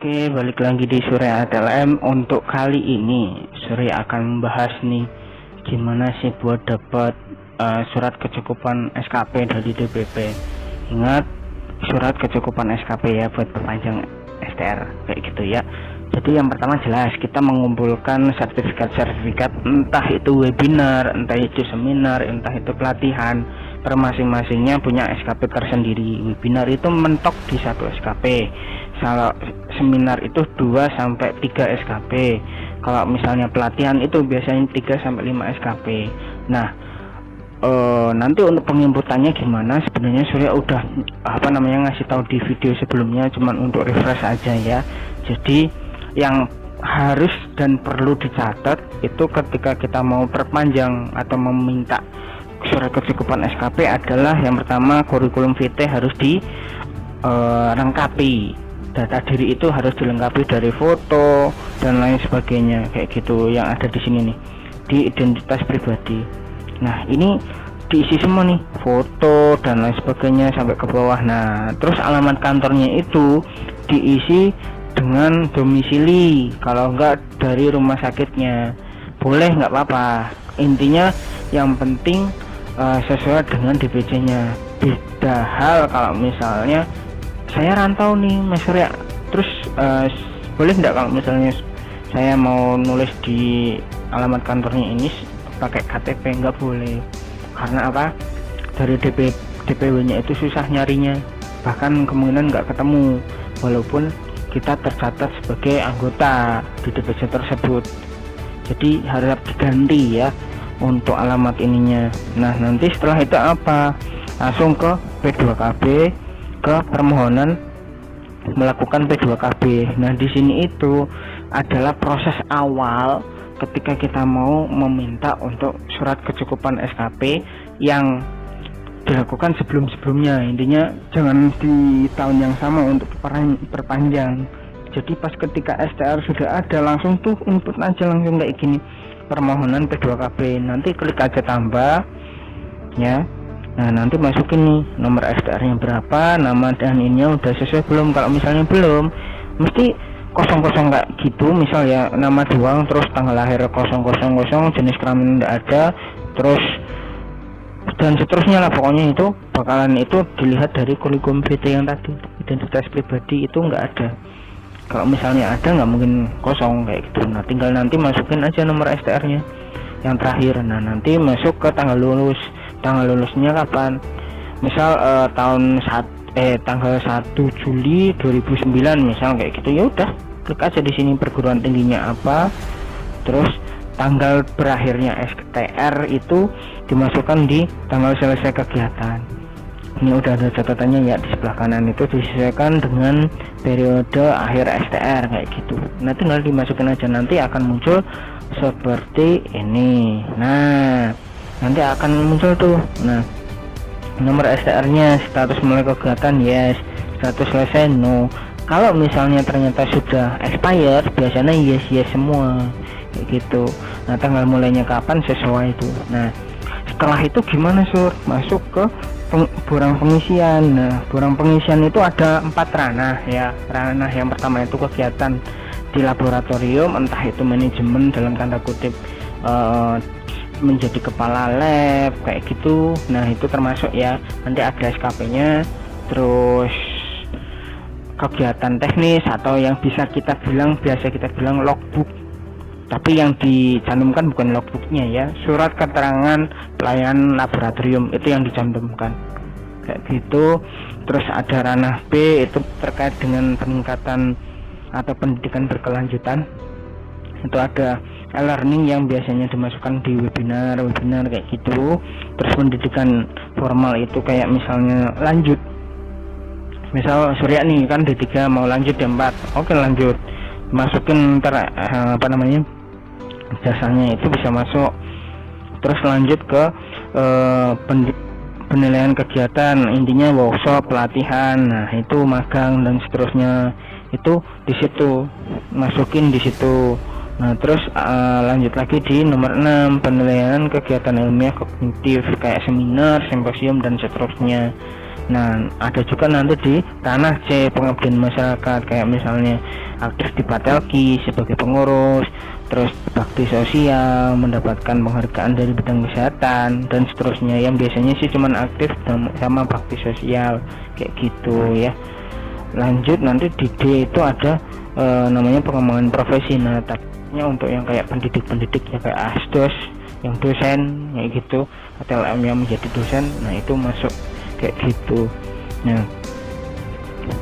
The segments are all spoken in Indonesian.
Oke, balik lagi di Surya ATLM. Untuk kali ini Surya akan membahas nih gimana sih buat dapat surat kecukupan SKP dari DPP. Ingat, surat kecukupan SKP ya buat perpanjang STR kayak gitu ya. Jadi yang pertama jelas kita mengumpulkan sertifikat, entah itu webinar, entah itu seminar, entah itu pelatihan. Per masing-masingnya punya SKP tersendiri. Webinar itu mentok di 1 SKP. Kalau seminar itu 2 sampai 3 SKP. Kalau misalnya pelatihan itu biasanya 3 sampai 5 SKP. Nah, nanti untuk penginputannya gimana? Sebenarnya Surya udah ngasih tahu di video sebelumnya, cuman untuk refresh aja ya. Jadi yang harus dan perlu dicatat itu ketika kita mau perpanjang atau meminta surat kecukupan SKP adalah yang pertama kurikulum vitae harus dilengkapi. Data diri itu harus dilengkapi dari foto dan lain sebagainya kayak gitu yang ada di sini nih di identitas pribadi. Nah, ini diisi semua nih, foto dan lain sebagainya sampai ke bawah. Nah, terus alamat kantornya itu diisi dengan domisili, kalau enggak dari rumah sakitnya boleh, nggak apa-apa. Intinya yang penting sesuai dengan DPC-nya. Beda hal kalau misalnya saya rantau nih Mas Surya, terus boleh nggak kalau misalnya saya mau nulis di alamat kantornya ini pakai KTP? Nggak boleh. Karena apa? Dari DPW-nya itu susah nyarinya, bahkan kemungkinan nggak ketemu walaupun kita tercatat sebagai anggota di DPC tersebut. Jadi harap diganti ya untuk alamat ininya. Nah, nanti setelah itu apa? Langsung ke P2KB, ke permohonan melakukan P2KB. Nah, di sini itu adalah proses awal ketika kita mau meminta untuk surat kecukupan SKP yang dilakukan sebelum-sebelumnya. Intinya jangan di tahun yang sama untuk perpanjang. Jadi pas ketika STR sudah ada langsung tuh input aja langsung kayak gini, permohonan P2KB, nanti klik aja tambah ya. Nah, nanti masukin nih nomor STR nya berapa, nama dan ininya udah sesuai belum. Kalau misalnya belum, mesti kosong-kosong kayak gitu, misal ya nama doang, terus tanggal lahir 000, jenis kelamin tidak ada, terus dan seterusnya lah. Pokoknya itu bakalan itu dilihat dari kurikulum vitae yang tadi, identitas pribadi itu nggak ada. Kalau misalnya ada nggak mungkin kosong kayak gitu. Nah, tinggal nanti masukin aja nomor STR nya yang terakhir. Nah, nanti masuk ke tanggal lulus. Tanggal lulusnya kapan? Misal tanggal 1 Juli 2009 misal kayak gitu. Ya udah, klik aja di sini perguruan tingginya apa, terus tanggal berakhirnya STR itu dimasukkan di tanggal selesai kegiatan. Ini udah ada catatannya ya, di sebelah kanan itu disesuaikan dengan periode akhir STR kayak gitu. Nah, tinggal dimasukin aja, nanti akan muncul seperti ini. Nah, nanti akan muncul tuh. Nah, nomor STR nya, status mulai kegiatan yes, status selesai no. Kalau misalnya ternyata sudah expired, biasanya yes semua kayak gitu. Nah, tanggal mulainya kapan sesuai itu. Nah, setelah itu gimana Sur? Masuk ke borang pengisian. Nah, borang pengisian itu ada 4 ranah ya. Ranah yang pertama itu kegiatan di laboratorium, entah itu manajemen dalam tanda kutip menjadi kepala lab kayak gitu. Nah, itu termasuk ya, nanti ada SKP-nya. Terus kegiatan teknis atau yang biasa kita bilang logbook, tapi yang dicantumkan bukan logbooknya ya, surat keterangan pelayanan laboratorium itu yang dicantumkan kayak gitu. Terus ada ranah B, itu terkait dengan peningkatan atau pendidikan berkelanjutan. Itu ada e-learning yang biasanya dimasukkan di webinar kayak gitu. Terus pendidikan formal itu kayak misalnya lanjut, misal Surya nih kan D3 mau lanjut D4, oke lanjut, masukin jasanya itu bisa masuk. Terus lanjut ke penilaian kegiatan, intinya workshop, pelatihan, nah itu magang dan seterusnya, itu di situ masukin di situ. Nah terus lanjut lagi di nomor 6, penilaian kegiatan ilmiah kognitif kayak seminar, simposium dan seterusnya. Nah ada juga nanti di ranah C, pengabdian masyarakat, kayak misalnya aktif di Patelki sebagai pengurus, terus bakti sosial, mendapatkan penghargaan dari bidang kesehatan dan seterusnya. Yang biasanya sih cuman aktif sama bakti sosial kayak gitu ya. Lanjut nanti di D itu ada namanya pengembangan profesi. Nah untuk yang kayak pendidik ya, kayak asdos, yang dosen kayak gitu, atau LM yang menjadi dosen, nah itu masuk kayak gitu. Nah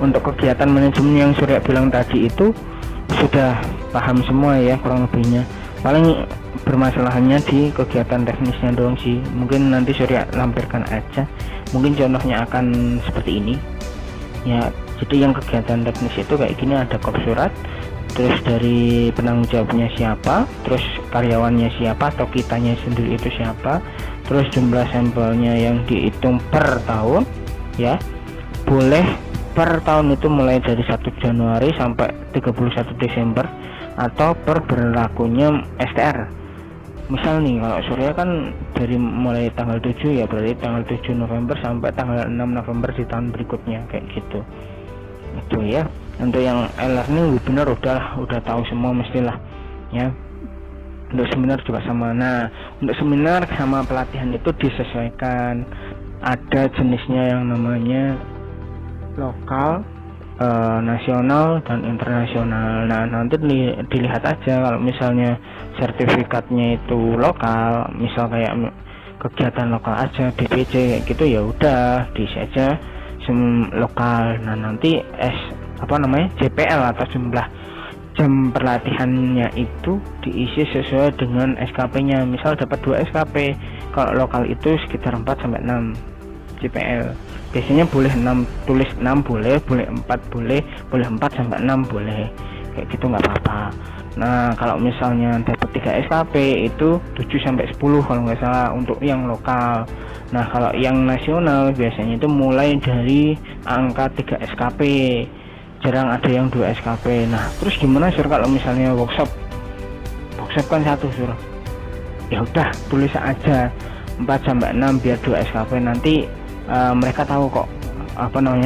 untuk kegiatan manajemen yang Surya bilang tadi itu sudah paham semua ya kurang lebihnya. Paling bermasalahannya di kegiatan teknisnya doang sih, mungkin nanti Surya lampirkan aja, mungkin contohnya akan seperti ini ya. Jadi yang kegiatan teknis itu kayak gini, ada kop surat, terus dari penanggung jawabnya siapa, terus karyawannya siapa atau kitanya sendiri itu siapa, terus jumlah sampelnya yang dihitung per tahun ya, boleh per tahun itu mulai dari 1 Januari sampai 31 Desember atau per berlakunya STR. Misal nih kalau Surya kan dari mulai tanggal 7 ya, berarti tanggal 7 November sampai tanggal 6 November di tahun berikutnya kayak gitu. Itu ya. Untuk yang e-learning webinar udah tahu semua mestilah ya. Untuk seminar juga sama. Nah untuk seminar sama pelatihan itu disesuaikan, ada jenisnya yang namanya lokal, nasional dan internasional. Nah nanti dilihat aja, kalau misalnya sertifikatnya itu lokal, misal kayak kegiatan lokal aja DPC gitu, ya udah diisi aja lokal. Nah nanti JPL atau jumlah jam pelatihannya itu diisi sesuai dengan SKP-nya. Misal dapat 2 SKP, kalau lokal itu sekitar 4 sampai 6 JPL. Biasanya boleh 6, tulis 6 boleh 4 boleh 4 sampai 6 boleh, kayak gitu nggak apa-apa. Nah kalau misalnya dapat 3 SKP itu 7 sampai 10 kalau nggak salah untuk yang lokal. Nah kalau yang nasional biasanya itu mulai dari angka 3 SKP, jarang ada yang 2 SKP. Nah terus gimana Sur kalau misalnya workshop kan 1 Sur? Ya udah tulis aja 4 sampai 6 biar 2 SKP. Nanti mereka tahu kok,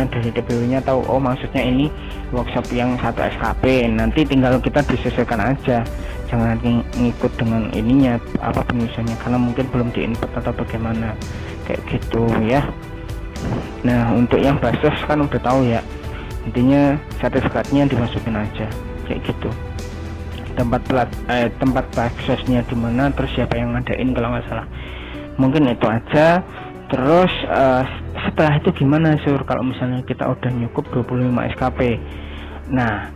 dari TPW nya tahu, oh maksudnya ini workshop yang 1 SKP. Nanti tinggal kita disesuaikan aja, jangan ngikut dengan ininya penulisannya, karena mungkin belum diinput atau bagaimana kayak gitu ya. Nah untuk yang basos kan udah tahu ya, intinya sertifikatnya dimasukin aja kayak gitu, tempat basosnya di mana, terus siapa yang ngadain kalau nggak salah. Mungkin itu aja. Terus setelah itu gimana Sur kalau misalnya kita udah nyukup 25 SKP? Nah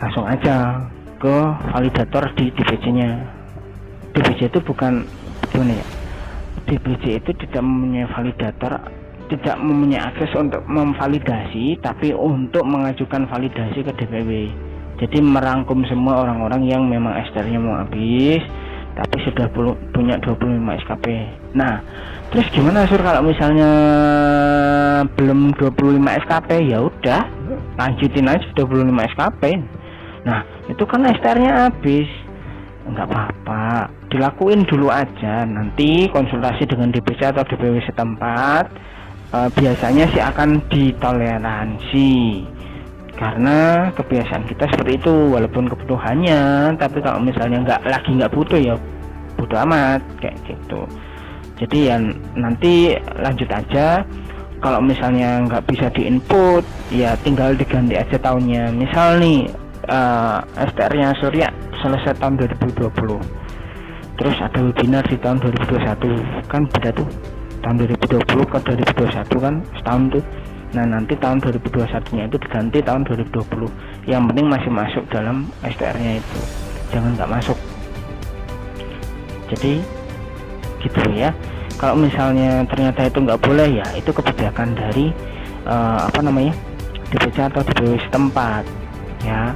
langsung aja ke validator di DPC nya. DPC itu bukan gimana ya, DPC itu tidak mempunyai validator, tidak mempunyai akses untuk memvalidasi, tapi untuk mengajukan validasi ke DPW. Jadi merangkum semua orang-orang yang memang STR-nya mau habis tapi sudah punya 25 SKP. Nah terus gimana Sur kalau misalnya belum 25 SKP? Ya udah lanjutin aja 25 SKP. Nah itu kan STR-nya habis, nggak apa-apa, dilakuin dulu aja. Nanti konsultasi dengan DPC atau DPW setempat, biasanya sih akan ditoleransi karena kebiasaan kita seperti itu, walaupun kebutuhannya. Tapi kalau misalnya nggak butuh ya bodo amat kayak gitu. Jadi ya nanti lanjut aja. Kalau misalnya nggak bisa diinput ya tinggal diganti aja tahunnya. Misal nih STR-nya Surya selesai tahun 2020, terus ada webinar di tahun 2021, kan beda tuh, tahun 2020 ke 2021 kan setahun tuh. Nah nanti tahun 2021 nya itu diganti tahun 2020. Yang penting masih masuk dalam STR nya itu, jangan nggak masuk. Jadi gitu ya. Kalau misalnya ternyata itu nggak boleh, ya itu kebijakan dari DPC atau DPW setempat ya,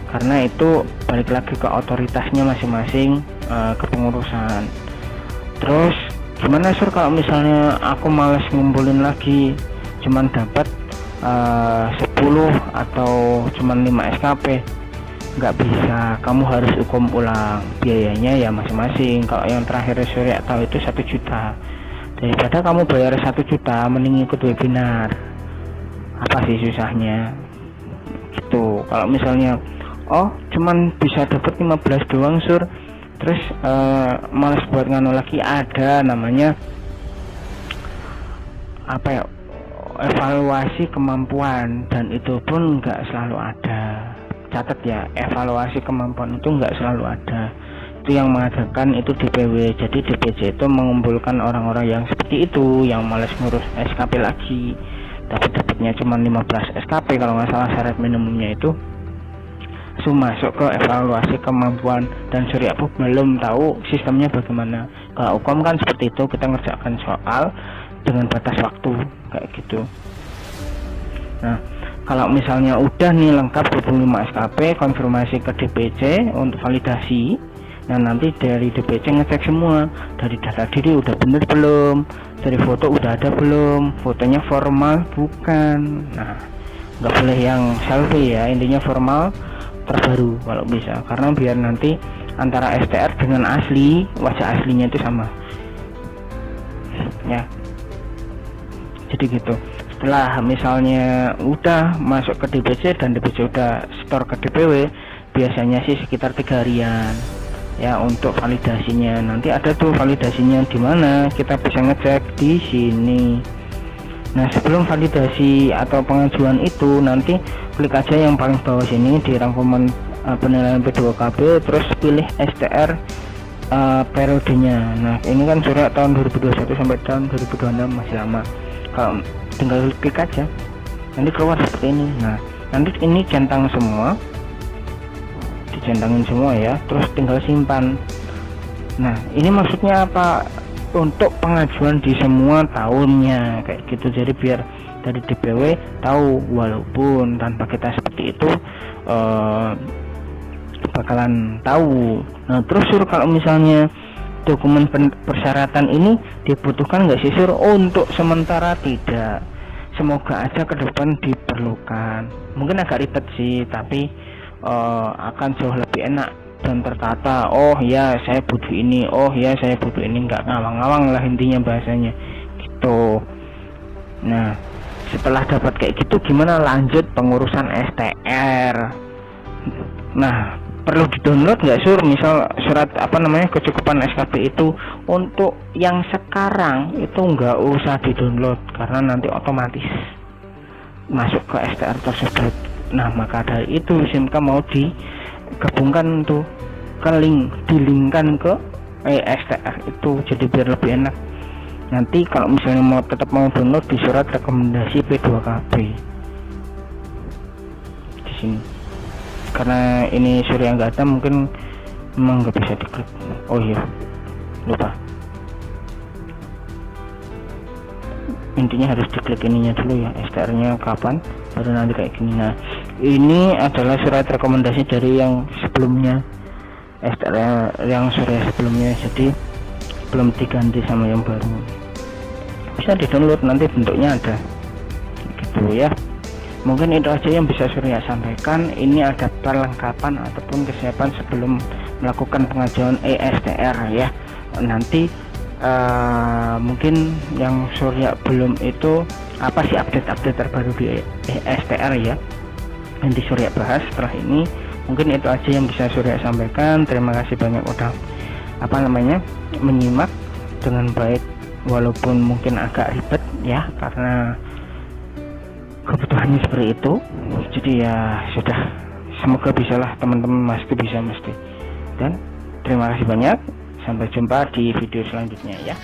karena itu balik lagi ke otoritasnya masing-masing, kepengurusan. Terus gimana Sur kalau misalnya aku males ngumpulin lagi, cuman dapat 10 atau cuman 5 SKP? nggak bisa, kamu harus hukum ulang, biayanya ya masing-masing. Kalau yang terakhir Surya tahu itu 1 juta. Daripada kamu bayar 1 juta mending ikut webinar, apa sih susahnya gitu. Kalau misalnya oh cuman bisa dapat 15 doang Sur, terus males buat nganu lagi, ada namanya apa ya, evaluasi kemampuan, dan itu pun nggak selalu ada. Catat ya, evaluasi kemampuan itu nggak selalu ada. Itu yang mengadakan itu DPW. Jadi DPC itu mengumpulkan orang-orang yang seperti itu, yang malas ngurus SKP lagi, tapi dapatnya cuma 15 SKP kalau nggak salah syarat minimumnya itu. Masuk ke evaluasi kemampuan, dan Surya pun belum tahu sistemnya bagaimana. Kalau hukum kan seperti itu, kita ngerjakan soal dengan batas waktu kayak gitu. Nah, kalau misalnya udah nih lengkap 25 SKP, konfirmasi ke DPC untuk validasi. Nah, nanti dari DPC ngecek semua, dari data diri udah bener belum, dari foto udah ada belum, fotonya formal bukan. Nah, nggak boleh yang selfie ya, intinya formal terbaru kalau bisa, karena biar nanti antara STR dengan asli, wajah aslinya itu sama ya. Jadi gitu. Setelah misalnya udah masuk ke DPC dan DPC udah store ke DPW, biasanya sih sekitar 3 harian ya untuk validasinya. Nanti ada tuh validasinya di mana, kita bisa ngecek di sini. Nah, sebelum validasi atau pengajuan itu, nanti klik aja yang paling bawah sini di rangkuman penilaian P2KB, terus pilih STR periodenya. Nah, ini kan Surya tahun 2021 sampai tahun 2026, masih lama. Kalau tinggal klik aja, nanti keluar seperti ini. Nah, nanti ini centang semua, dicentangin semua ya, terus tinggal simpan. Nah, ini maksudnya apa? Untuk pengajuan di semua tahunnya kayak gitu. Jadi biar dari DPW tahu, walaupun tanpa kita seperti itu bakalan tahu. Nah, terus Sur, kalau misalnya dokumen persyaratan ini dibutuhkan nggak sih Sur? Untuk sementara tidak, semoga aja ke depan diperlukan. Mungkin agak ribet sih, tapi akan jauh lebih enak dan tertata. Oh ya saya butuh ini, oh ya saya butuh ini, nggak ngawang-ngawang lah intinya bahasanya gitu. Nah, setelah dapat kayak gitu, gimana lanjut pengurusan STR? Nah, perlu di-download nggak Sur? Misal surat kecukupan SKP itu untuk yang sekarang itu nggak usah di-download, karena nanti otomatis masuk ke STR tersebut. Nah, maka dari itu SIMK mau digabungkan tuh ke dilingkan ke STR itu, jadi biar lebih enak. Nanti kalau misalnya tetap mau download di surat rekomendasi P2KB di sini. Karena ini Surya nggak ada, mungkin memang nggak bisa diklik. Oh iya, lupa. Intinya harus diklik ininya dulu ya, STR-nya kapan, baru nanti kayak gini. Nah, ini adalah surat rekomendasi dari yang sebelumnya, STR yang Surya sebelumnya, jadi belum diganti sama yang baru. Bisa di download, nanti bentuknya ada gitu ya. Mungkin itu aja yang bisa Surya sampaikan. Ini ada perlengkapan ataupun kesiapan sebelum melakukan pengajuan STR ya. Nanti mungkin yang Surya belum itu apa sih update terbaru di STR ya, nanti Surya bahas setelah ini. Mungkin itu aja yang bisa Surya sampaikan. Terima kasih banyak udah menyimak dengan baik, walaupun mungkin agak ribet ya, karena kebutuhannya seperti itu. Jadi ya sudah, semoga bisalah teman-teman, mesti. Dan terima kasih banyak, sampai jumpa di video selanjutnya ya.